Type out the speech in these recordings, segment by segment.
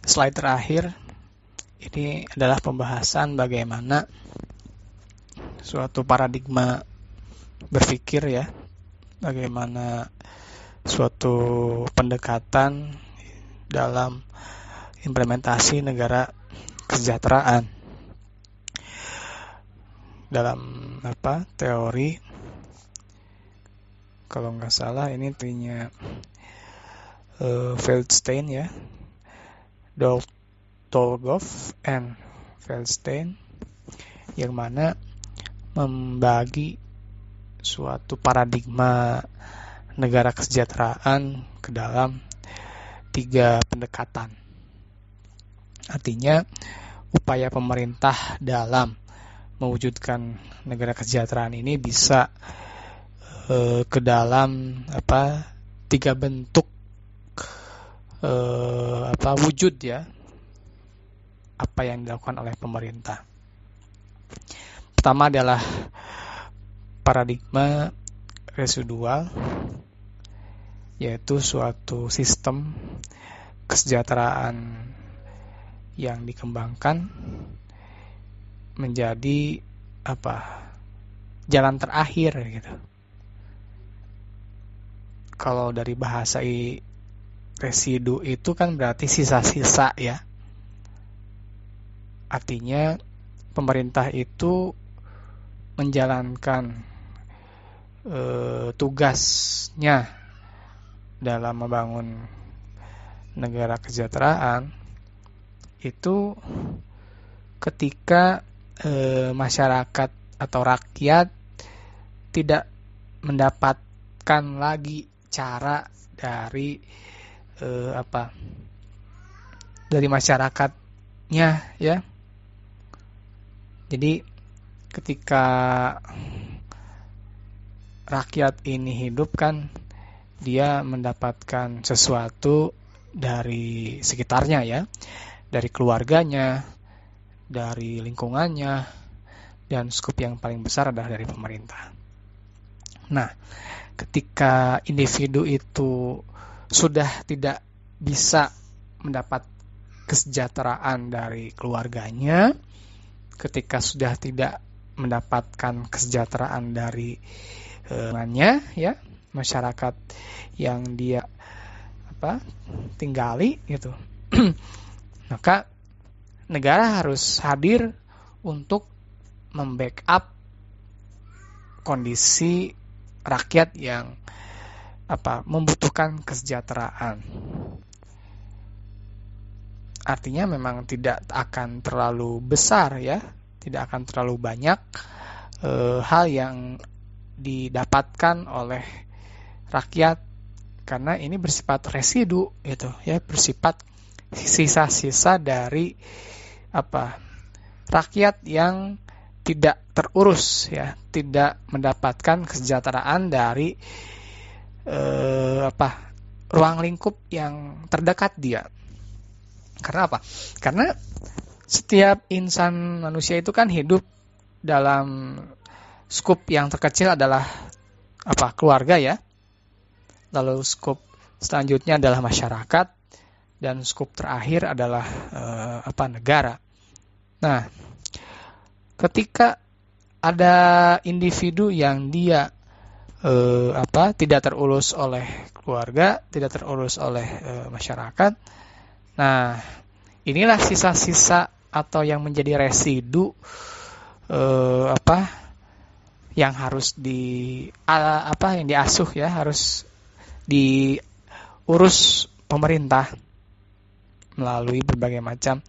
slide terakhir ini adalah pembahasan bagaimana suatu paradigma berpikir ya, bagaimana suatu pendekatan dalam implementasi negara kesejahteraan dalam teori, kalau nggak salah ini artinya Feldstein ya, Dolgoff and Feldstein, yang mana membagi suatu paradigma negara kesejahteraan ke dalam 3 pendekatan. Artinya upaya pemerintah dalam mewujudkan negara kesejahteraan ini bisa ke dalam 3 bentuk wujud ya, apa yang dilakukan oleh pemerintah. Pertama adalah paradigma residual, yaitu suatu sistem kesejahteraan yang dikembangkan menjadi jalan terakhir gitu. Kalau dari bahasa residu itu kan berarti sisa-sisa ya. Artinya pemerintah itu menjalankan tugasnya dalam membangun negara kesejahteraan itu ketika masyarakat atau rakyat tidak mendapatkan lagi cara dari dari masyarakatnya ya. Jadi ketika rakyat ini hidup kan dia mendapatkan sesuatu dari sekitarnya ya, dari keluarganya, dari lingkungannya, dan skup yang paling besar adalah dari pemerintah. Nah, ketika individu itu sudah tidak bisa mendapat kesejahteraan dari keluarganya, ketika sudah tidak mendapatkan kesejahteraan dari lingkungannya ya, masyarakat yang dia tinggali gitu, maka negara harus hadir untuk membackup kondisi rakyat yang membutuhkan kesejahteraan. Artinya memang tidak akan terlalu besar ya, tidak akan terlalu banyak hal yang didapatkan oleh rakyat, karena ini bersifat residu gitu ya, bersifat sisa-sisa dari rakyat yang tidak terurus ya, tidak mendapatkan kesejahteraan dari ruang lingkup yang terdekat dia. Karena apa? Karena setiap insan manusia itu kan hidup dalam skup yang terkecil adalah keluarga ya. Lalu skup selanjutnya adalah masyarakat, dan skup terakhir adalah negara. Nah, ketika ada individu yang dia tidak terurus oleh keluarga, tidak terurus oleh masyarakat, nah inilah sisa-sisa atau yang menjadi residu yang harus yang diasuh ya, harus diurus pemerintah melalui berbagai macam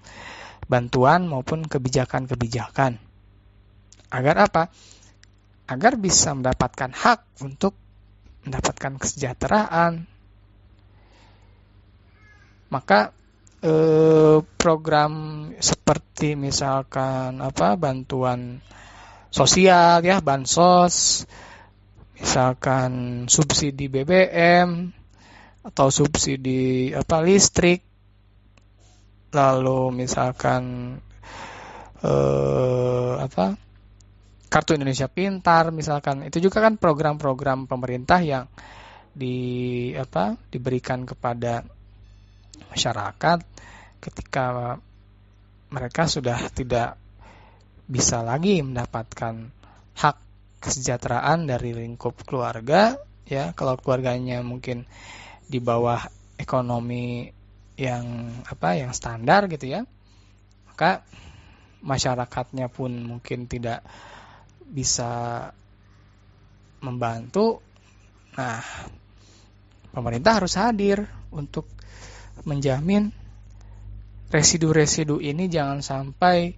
bantuan maupun kebijakan-kebijakan. Agar agar bisa mendapatkan hak untuk mendapatkan kesejahteraan. Maka program seperti misalkan bantuan sosial ya, bansos, misalkan subsidi BBM atau subsidi listrik, lalu misalkan Kartu Indonesia Pintar misalkan, itu juga kan program-program pemerintah yang diberikan kepada masyarakat ketika mereka sudah tidak bisa lagi mendapatkan hak kesejahteraan dari lingkup keluarga, ya, kalau keluarganya mungkin di bawah ekonomi yang standar gitu ya, maka masyarakatnya pun mungkin tidak bisa membantu. Nah, pemerintah harus hadir untuk menjamin residu-residu ini jangan sampai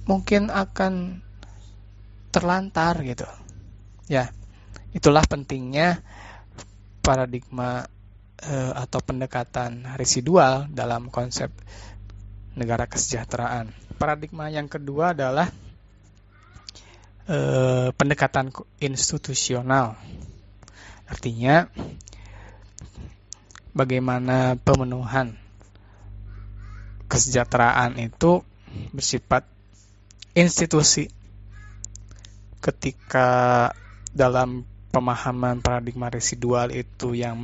mungkin akan terlantar gitu. Ya, itulah pentingnya paradigma atau pendekatan residual dalam konsep negara kesejahteraan. Paradigma yang kedua adalah pendekatan institusional. Artinya bagaimana pemenuhan kesejahteraan itu bersifat institusi. Ketika dalam pemahaman paradigma residual itu yang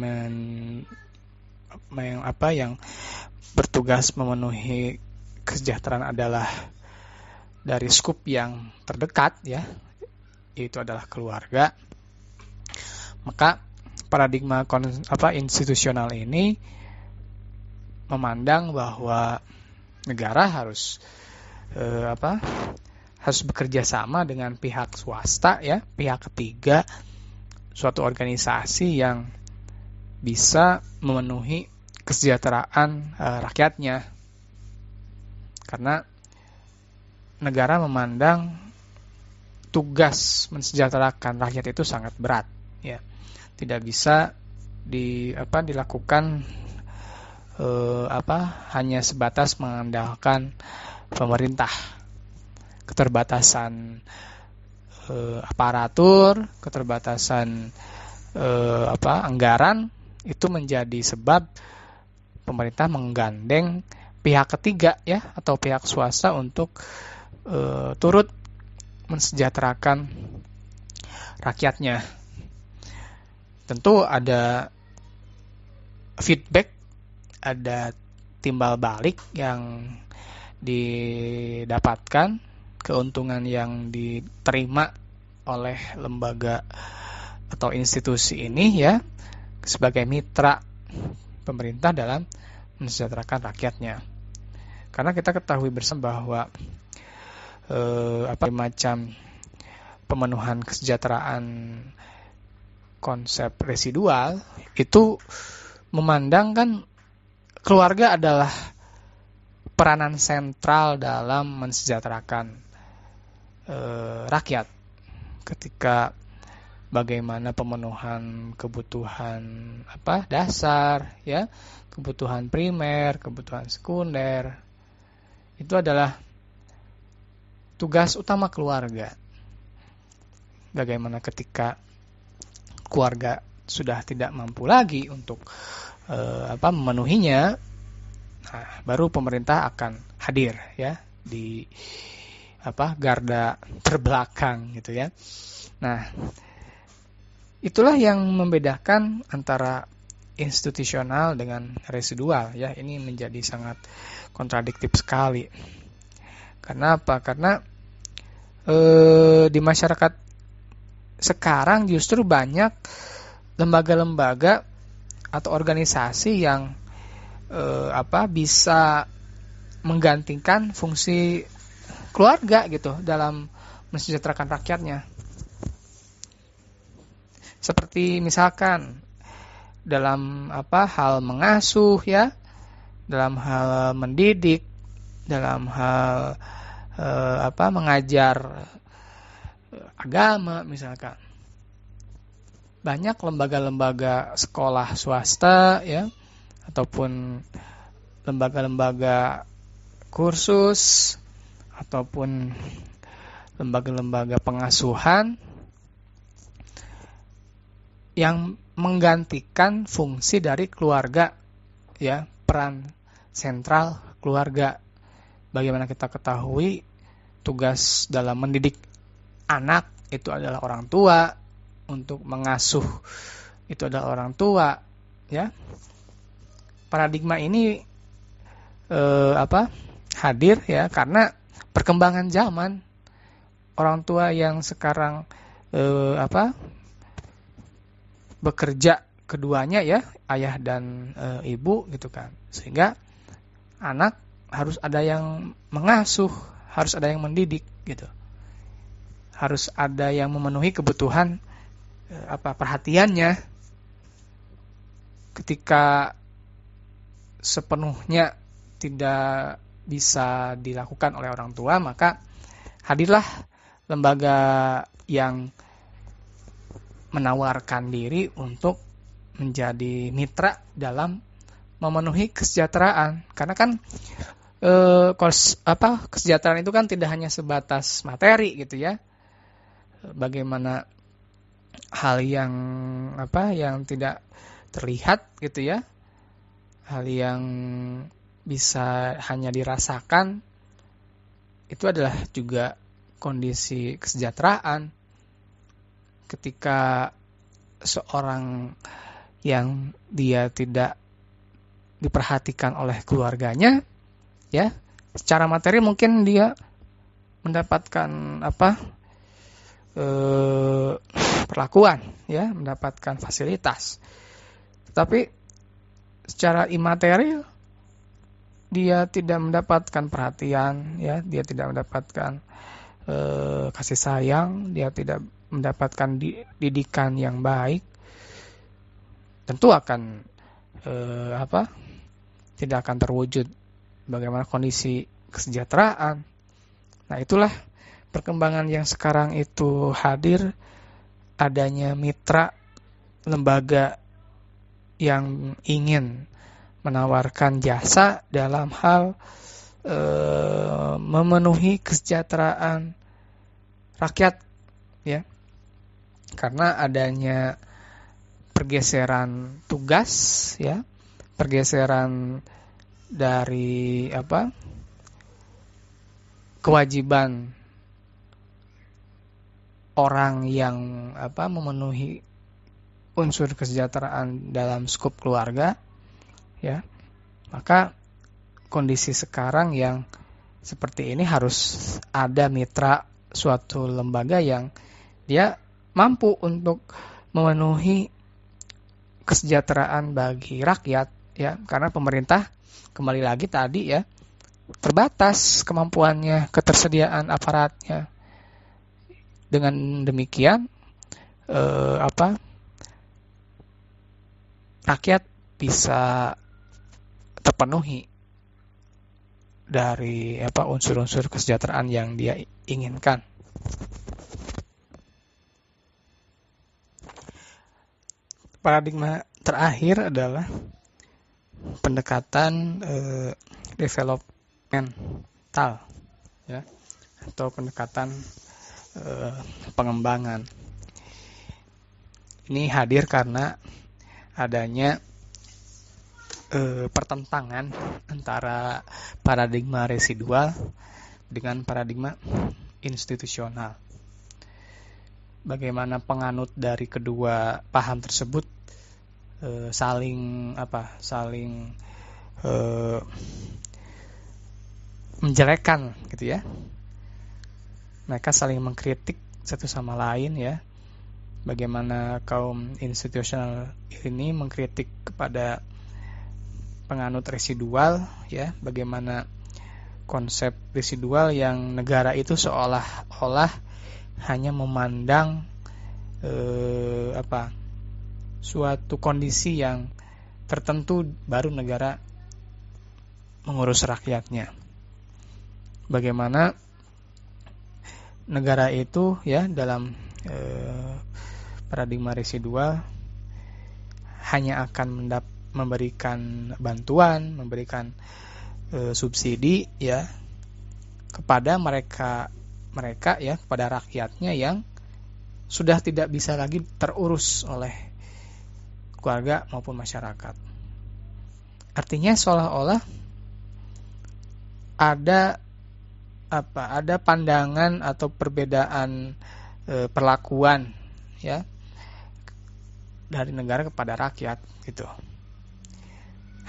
bertugas memenuhi kesejahteraan adalah dari skup yang terdekat, ya, yaitu adalah keluarga, maka paradigma institusional ini memandang bahwa negara harus bekerja sama dengan pihak swasta, ya, pihak ketiga, suatu organisasi yang bisa memenuhi kesejahteraan rakyatnya. Karena negara memandang tugas mensejahterakan rakyat itu sangat berat, ya. Tidak bisa dilakukan hanya sebatas mengandalkan pemerintah. Keterbatasan aparatur, keterbatasan anggaran itu menjadi sebab pemerintah menggandeng pihak ketiga, ya, atau pihak swasta untuk turut mensejahterakan rakyatnya. Tentu ada feedback, ada timbal balik yang didapatkan, keuntungan yang diterima oleh lembaga atau institusi ini, ya, sebagai mitra pemerintah dalam mensejahterakan rakyatnya. Karena kita ketahui bersama bahwa macam pemenuhan kesejahteraan konsep residual itu memandangkan keluarga adalah peranan sentral dalam mensejahterakan rakyat. Ketika bagaimana pemenuhan kebutuhan dasar, ya, kebutuhan primer, kebutuhan sekunder, itu adalah tugas utama keluarga. Bagaimana ketika keluarga sudah tidak mampu lagi untuk memenuhinya, nah, baru pemerintah akan hadir, ya, di garda terbelakang gitu, ya. Nah, itulah yang membedakan antara institusional dengan residual, ya. Ini menjadi sangat kontradiktif sekali. Karena apa? Karena di masyarakat sekarang justru banyak lembaga-lembaga atau organisasi yang bisa menggantikan fungsi keluarga gitu dalam mensejahterakan rakyatnya. Seperti misalkan dalam hal mengasuh, ya, dalam hal mendidik, dalam hal mengajar agama misalkan. Banyak lembaga-lembaga sekolah swasta, ya, ataupun lembaga-lembaga kursus ataupun lembaga-lembaga pengasuhan yang menggantikan fungsi dari keluarga, ya, peran sentral keluarga. Bagaimana kita ketahui tugas dalam mendidik anak itu adalah orang tua, untuk mengasuh itu adalah orang tua, ya. Paradigma ini hadir ya karena perkembangan zaman. Orang tua yang sekarang bekerja keduanya ya, ayah dan ibu gitu kan. Sehingga anak harus ada yang mengasuh, harus ada yang mendidik gitu. Harus ada yang memenuhi kebutuhan perhatiannya. Ketika sepenuhnya tidak bisa dilakukan oleh orang tua, maka hadirlah lembaga yang menawarkan diri untuk menjadi mitra dalam memenuhi kesejahteraan. Karena kan kesejahteraan itu kan tidak hanya sebatas materi gitu ya. Bagaimana hal yang tidak terlihat gitu ya, hal yang bisa hanya dirasakan, itu adalah juga kondisi kesejahteraan. Ketika seorang yang dia tidak diperhatikan oleh keluarganya, ya, secara materi mungkin dia mendapatkan perlakuan, ya, mendapatkan fasilitas. Tetapi secara imaterial dia tidak mendapatkan perhatian, ya, dia tidak mendapatkan kasih sayang, dia tidak mendapatkan didikan yang baik, tentu akan tidak akan terwujud bagaimana kondisi kesejahteraan. Nah, itulah perkembangan yang sekarang itu hadir, adanya mitra lembaga yang ingin menawarkan jasa dalam hal memenuhi kesejahteraan rakyat, ya. Karena adanya pergeseran tugas, ya, pergeseran dari kewajiban orang yang memenuhi unsur kesejahteraan dalam skop keluarga, ya, maka kondisi sekarang yang seperti ini harus ada mitra suatu lembaga yang dia mampu untuk memenuhi kesejahteraan bagi rakyat, ya, karena pemerintah kembali lagi tadi, ya, terbatas kemampuannya, ketersediaan aparatnya. Dengan demikian rakyat bisa terpenuhi dari unsur-unsur kesejahteraan yang dia inginkan. Paradigma terakhir adalah pendekatan developmental, ya, atau pendekatan pengembangan. Ini hadir karena adanya pertentangan antara paradigma residual dengan paradigma institusional. Bagaimana penganut dari kedua paham tersebut saling menjelekkan gitu ya. Mereka saling mengkritik satu sama lain, ya. Bagaimana kaum institusional ini mengkritik kepada penganut residual, ya. Bagaimana konsep residual yang negara itu seolah-olah hanya memandang suatu kondisi yang tertentu baru negara mengurus rakyatnya. Bagaimana negara itu, ya, dalam paradigma residual hanya akan memberikan bantuan, memberikan subsidi, ya, kepada mereka ya, kepada rakyatnya yang sudah tidak bisa lagi terurus oleh keluarga maupun masyarakat. Artinya seolah-olah ada pandangan atau perbedaan perlakuan, ya, dari negara kepada rakyat gitu.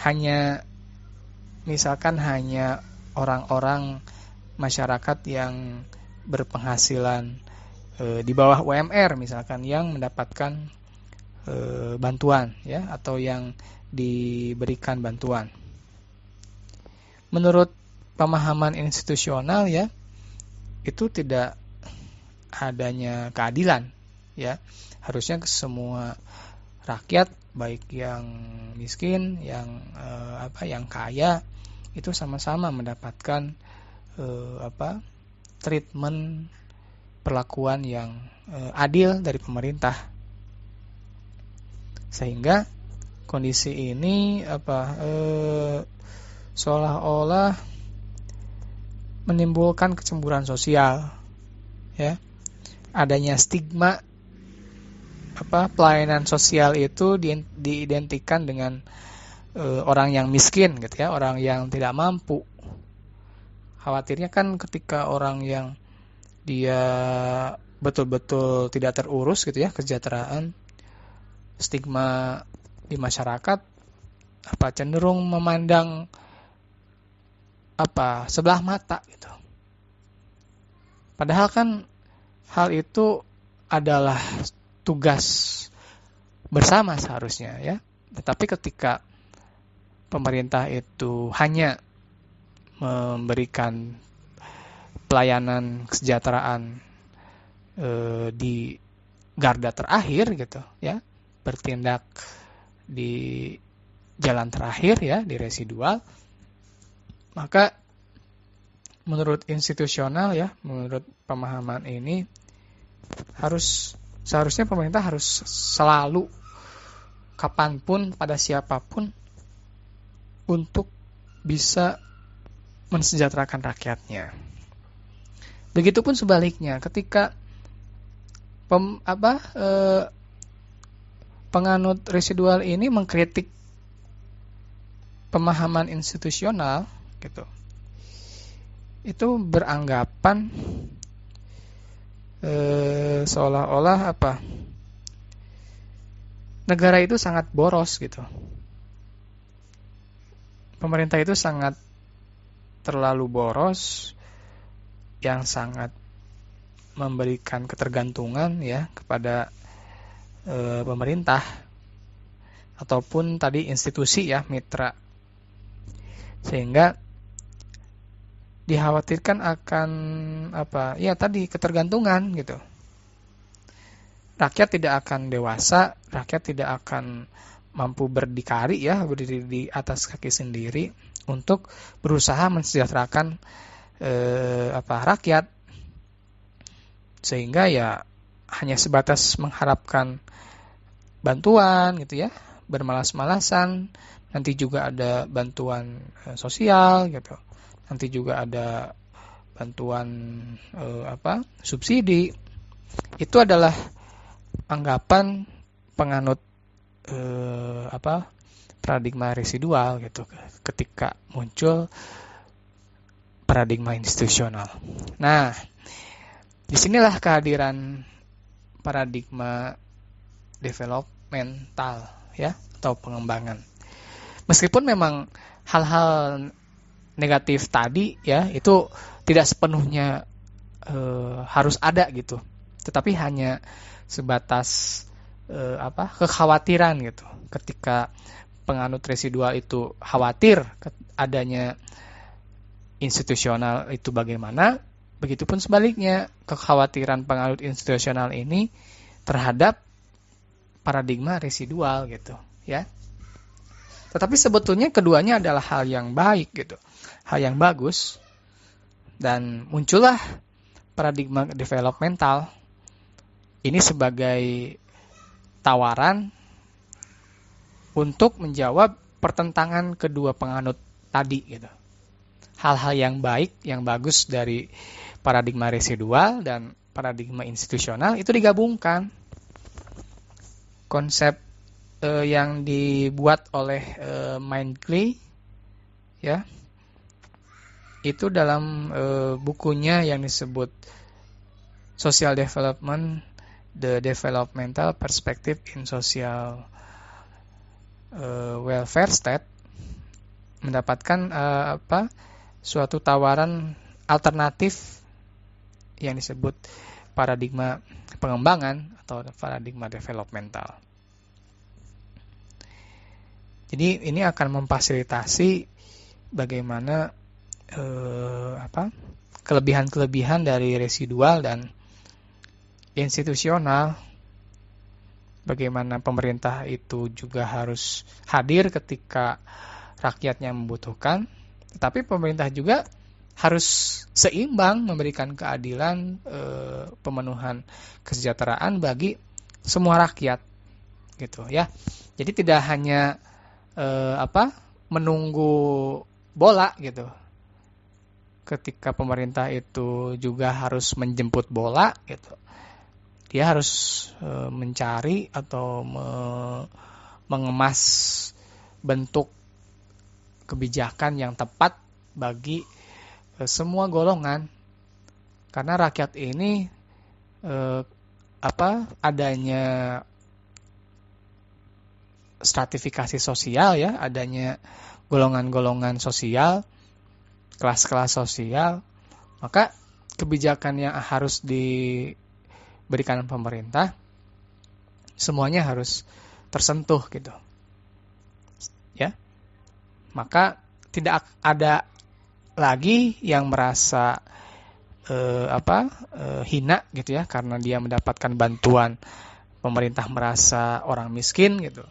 hanya misalkan hanya orang-orang masyarakat yang berpenghasilan di bawah UMR misalkan yang mendapatkan bantuan ya, atau yang diberikan bantuan. Menurut pemahaman institusional ya, itu tidak adanya keadilan ya. Harusnya semua rakyat baik yang miskin, yang kaya itu sama-sama mendapatkan treatment, perlakuan yang adil dari pemerintah. Sehingga kondisi ini seolah-olah menimbulkan kecemburuan sosial ya. Adanya stigma pelayanan sosial itu diidentikan dengan orang yang miskin gitu ya, orang yang tidak mampu. Khawatirnya kan ketika orang yang dia betul-betul tidak terurus gitu ya kesejahteraan, stigma di masyarakat cenderung memandang sebelah mata gitu. Padahal kan hal itu adalah tugas bersama seharusnya ya. Tetapi ketika pemerintah itu hanya memberikan pelayanan kesejahteraan di garda terakhir gitu ya, bertindak di jalan terakhir ya, di residual, maka menurut institusional ya, menurut pemahaman ini seharusnya pemerintah harus selalu kapanpun pada siapapun untuk bisa mensejahterakan rakyatnya. Begitupun sebaliknya, ketika penganut residual ini mengkritik pemahaman institusional gitu, itu beranggapan seolah-olah negara itu sangat boros gitu. Pemerintah itu sangat terlalu boros, yang sangat memberikan ketergantungan ya kepada pemerintah ataupun tadi institusi ya, mitra, sehingga dikhawatirkan akan tadi ketergantungan gitu. Rakyat tidak akan dewasa, rakyat tidak akan mampu berdikari ya, berdiri di atas kaki sendiri untuk berusaha mensejahterakan rakyat, sehingga ya hanya sebatas mengharapkan bantuan gitu ya, bermalas-malasan. Nanti juga ada bantuan sosial gitu, nanti juga ada bantuan subsidi. Itu adalah anggapan penganut paradigma residual gitu, ketika muncul paradigma institusional. Nah, disinilah kehadiran paradigma developmental ya, atau pengembangan. Meskipun memang hal-hal negatif tadi ya itu tidak sepenuhnya harus ada gitu, tetapi hanya sebatas kekhawatiran gitu. Ketika penganut residual itu khawatir adanya institusional itu bagaimana, begitupun sebaliknya kekhawatiran penganut institusional ini terhadap paradigma residual gitu ya. Tetapi sebetulnya keduanya adalah hal yang baik gitu, hal yang bagus, dan muncullah paradigma developmental ini sebagai tawaran untuk menjawab pertentangan kedua penganut tadi gitu. Hal-hal yang baik, yang bagus dari paradigma residual dan paradigma institusional itu digabungkan. Konsep yang dibuat oleh Mindgley ya, itu dalam bukunya yang disebut Social Development, The Developmental Perspective in Social Welfare State mendapatkan suatu tawaran alternatif yang disebut paradigma pengembangan atau paradigma developmental. Jadi ini akan memfasilitasi bagaimana kelebihan-kelebihan dari residual dan institusional. Bagaimana pemerintah itu juga harus hadir ketika rakyatnya membutuhkan, tetapi pemerintah juga harus seimbang memberikan keadilan, pemenuhan kesejahteraan bagi semua rakyat, gitu ya. Jadi tidak hanya menunggu bola gitu. Ketika pemerintah itu juga harus menjemput bola gitu. Dia harus mencari atau mengemas bentuk kebijakan yang tepat bagi semua golongan. Karena rakyat ini adanya stratifikasi sosial ya, adanya golongan-golongan sosial, kelas-kelas sosial, maka kebijakan yang harus diberikan pemerintah semuanya harus tersentuh gitu. Ya. Maka tidak ada lagi yang merasa hina gitu ya karena dia mendapatkan bantuan pemerintah, merasa orang miskin gitu.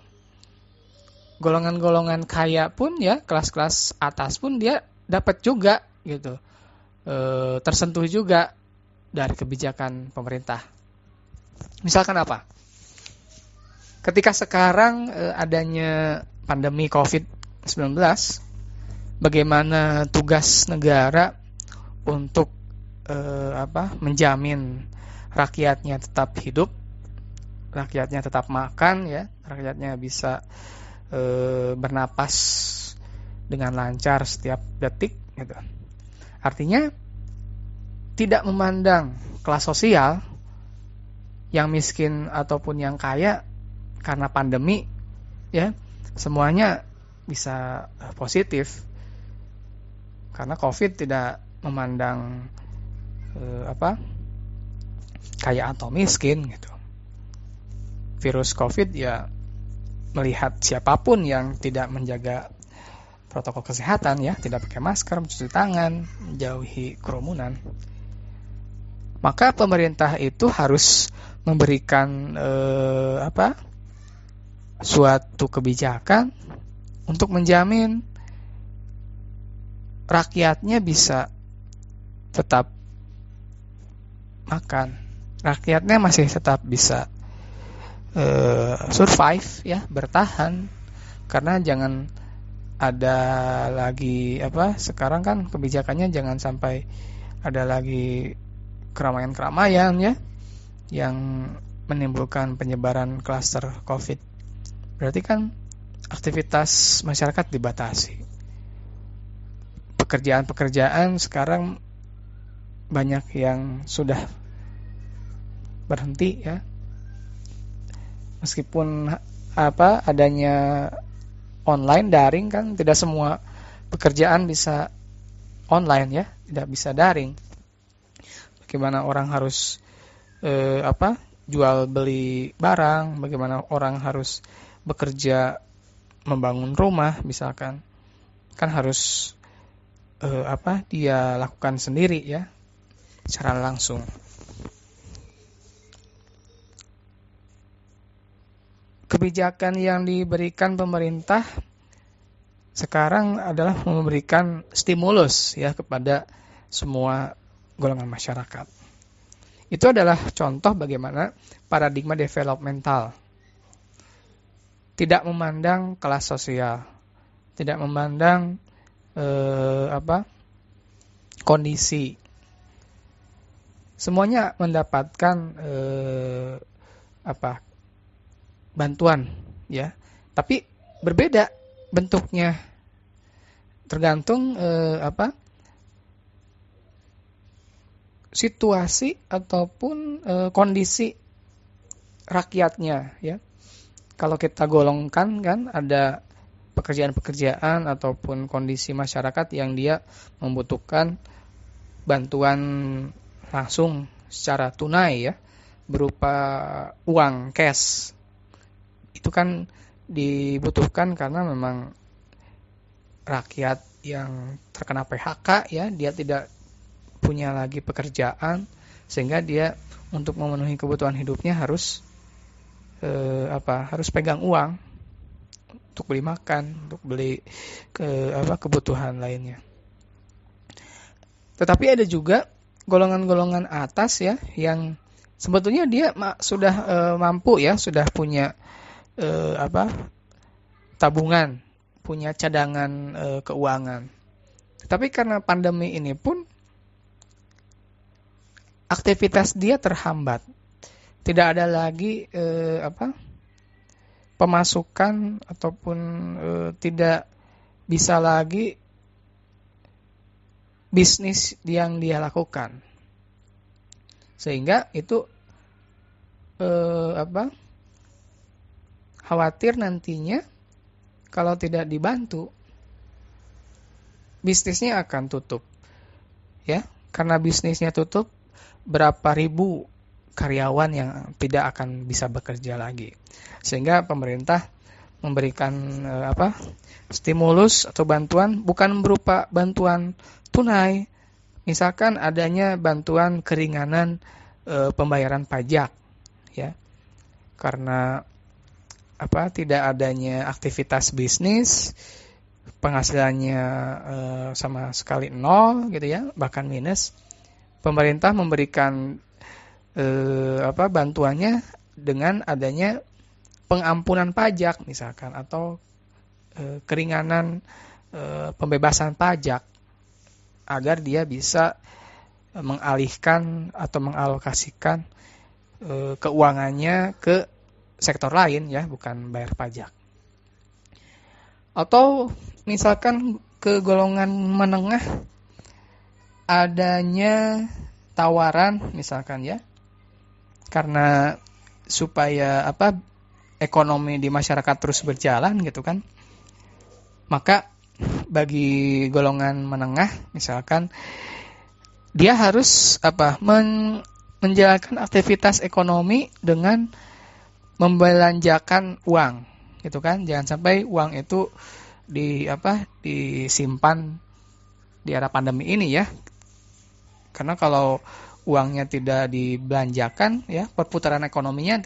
Golongan-golongan kaya pun ya, kelas-kelas atas pun dia dapat juga gitu, tersentuh juga dari kebijakan pemerintah. Misalkan apa? Ketika sekarang adanya pandemi COVID-19, bagaimana tugas negara untuk menjamin rakyatnya tetap hidup, rakyatnya tetap makan ya, rakyatnya bisa bernapas dengan lancar setiap detik gitu. Artinya tidak memandang kelas sosial yang miskin ataupun yang kaya karena pandemi ya, semuanya bisa positif. Karena Covid tidak memandang kaya atau miskin gitu. Virus Covid ya melihat siapapun yang tidak menjaga protokol kesehatan ya, tidak pakai masker, mencuci tangan, menjauhi kerumunan, maka pemerintah itu harus memberikan suatu kebijakan untuk menjamin rakyatnya bisa tetap makan, rakyatnya masih tetap bisa survive ya, bertahan. Karena jangan ada lagi sekarang kan kebijakannya jangan sampai ada lagi keramaian-keramaian ya yang menimbulkan penyebaran klaster Covid. Berarti kan aktivitas masyarakat dibatasi. Pekerjaan-pekerjaan sekarang banyak yang sudah berhenti ya. Meskipun adanya online, daring kan tidak semua pekerjaan bisa online ya, tidak bisa daring. Bagaimana orang harus jual beli barang, bagaimana orang harus bekerja membangun rumah misalkan, kan harus dia lakukan sendiri ya, secara langsung. Kebijakan yang diberikan pemerintah sekarang adalah memberikan stimulus ya kepada semua golongan masyarakat. Itu adalah contoh bagaimana paradigma developmental. Tidak memandang kelas sosial, tidak memandang kondisi. Semuanya mendapatkan bantuan ya, tapi berbeda bentuknya tergantung situasi ataupun kondisi rakyatnya ya. Kalau kita golongkan kan ada pekerjaan-pekerjaan ataupun kondisi masyarakat yang dia membutuhkan bantuan langsung secara tunai ya, berupa uang cash. Itu kan dibutuhkan karena memang rakyat yang terkena PHK ya, dia tidak punya lagi pekerjaan, sehingga dia untuk memenuhi kebutuhan hidupnya harus harus pegang uang untuk beli makan, untuk beli kebutuhan lainnya. Tetapi ada juga golongan-golongan atas ya, yang sebetulnya dia sudah mampu ya, sudah punya tabungan, punya cadangan keuangan. Tapi karena pandemi ini pun aktivitas dia terhambat. Tidak ada lagi pemasukan ataupun tidak bisa lagi bisnis yang dia lakukan. Sehingga itu khawatir nantinya kalau tidak dibantu bisnisnya akan tutup. Ya, karena bisnisnya tutup, berapa ribu karyawan yang tidak akan bisa bekerja lagi. Sehingga pemerintah memberikan stimulus atau bantuan, bukan berupa bantuan tunai. Misalkan adanya bantuan keringanan pembayaran pajak ya. Karena tidak adanya aktivitas bisnis, penghasilannya sama sekali nol gitu ya, bahkan minus. Pemerintah memberikan bantuannya dengan adanya pengampunan pajak misalkan, atau keringanan pembebasan pajak, agar dia bisa mengalihkan atau mengalokasikan keuangannya ke sektor lain ya, bukan bayar pajak. Atau misalkan ke golongan menengah, adanya tawaran misalkan ya, karena supaya ekonomi di masyarakat terus berjalan gitu kan, maka bagi golongan menengah misalkan dia harus menjalankan aktivitas ekonomi dengan membelanjakan uang gitu kan. Jangan sampai uang itu disimpan di era pandemi ini ya. Karena kalau uangnya tidak dibelanjakan ya, perputaran ekonominya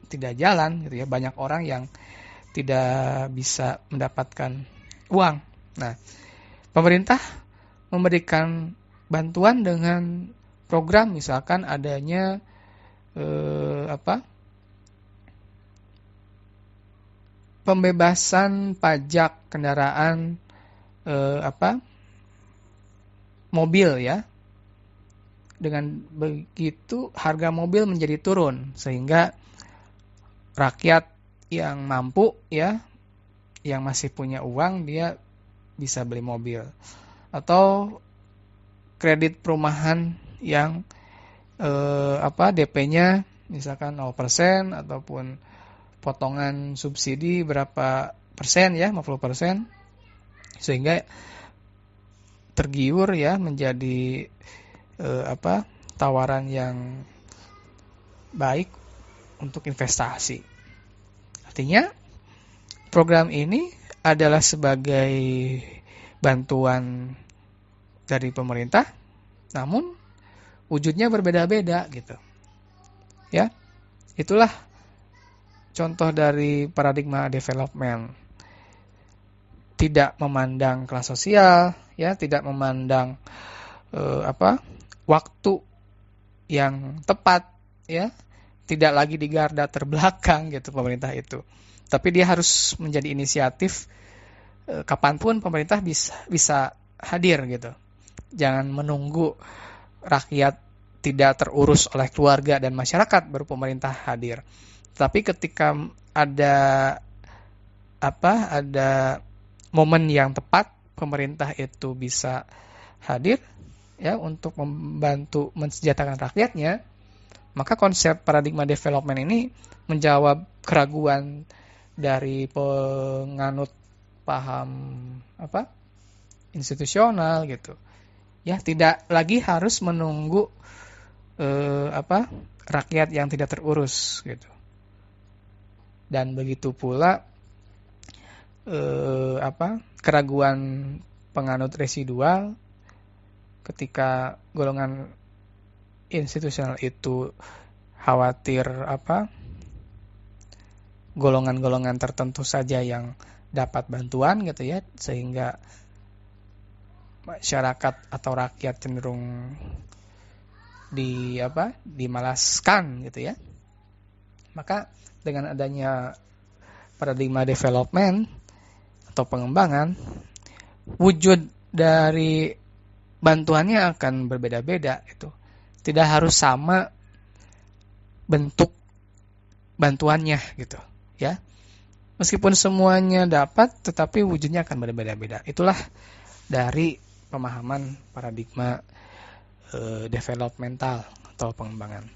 tidak jalan gitu ya. Banyak orang yang tidak bisa mendapatkan uang. Nah, pemerintah memberikan bantuan dengan program misalkan adanya pembebasan pajak kendaraan mobil ya. Dengan begitu harga mobil menjadi turun, sehingga rakyat yang mampu ya, yang masih punya uang, dia bisa beli mobil. Atau kredit perumahan yang DP-nya misalkan 0% ataupun potongan subsidi berapa persen ya, 50%, sehingga tergiur ya menjadi tawaran yang baik untuk investasi. Artinya program ini adalah sebagai bantuan dari pemerintah, namun wujudnya berbeda-beda gitu. Ya. Itulah contoh dari paradigma development. Tidak memandang kelas sosial, ya, tidak memandang waktu yang tepat, ya, tidak lagi di garda terbelakang gitu pemerintah itu. Tapi dia harus menjadi inisiatif kapanpun pemerintah bisa hadir gitu. Jangan menunggu rakyat tidak terurus oleh keluarga dan masyarakat baru pemerintah hadir. Tapi ketika ada momen yang tepat, pemerintah itu bisa hadir ya untuk membantu mensejahterakan rakyatnya, maka konsep paradigma development ini menjawab keraguan dari penganut paham institusional gitu. Ya, tidak lagi harus menunggu rakyat yang tidak terurus gitu. Dan begitu pula keraguan penganut residual ketika golongan institusional itu khawatir golongan-golongan tertentu saja yang dapat bantuan gitu ya, sehingga masyarakat atau rakyat cenderung dimalaskan gitu ya. Maka dengan adanya paradigma development atau pengembangan, wujud dari bantuannya akan berbeda-beda itu. Tidak harus sama bentuk bantuannya gitu ya. Meskipun semuanya dapat, tetapi wujudnya akan berbeda-beda. Itulah dari pemahaman paradigma developmental atau pengembangan.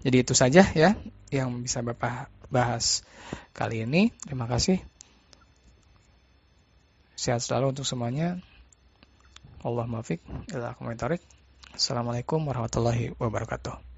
Jadi itu saja ya yang bisa Bapak bahas kali ini. Terima kasih. Sehat selalu untuk semuanya. Allahumma fiq ila aqwamit thoriq. Assalamualaikum warahmatullahi wabarakatuh.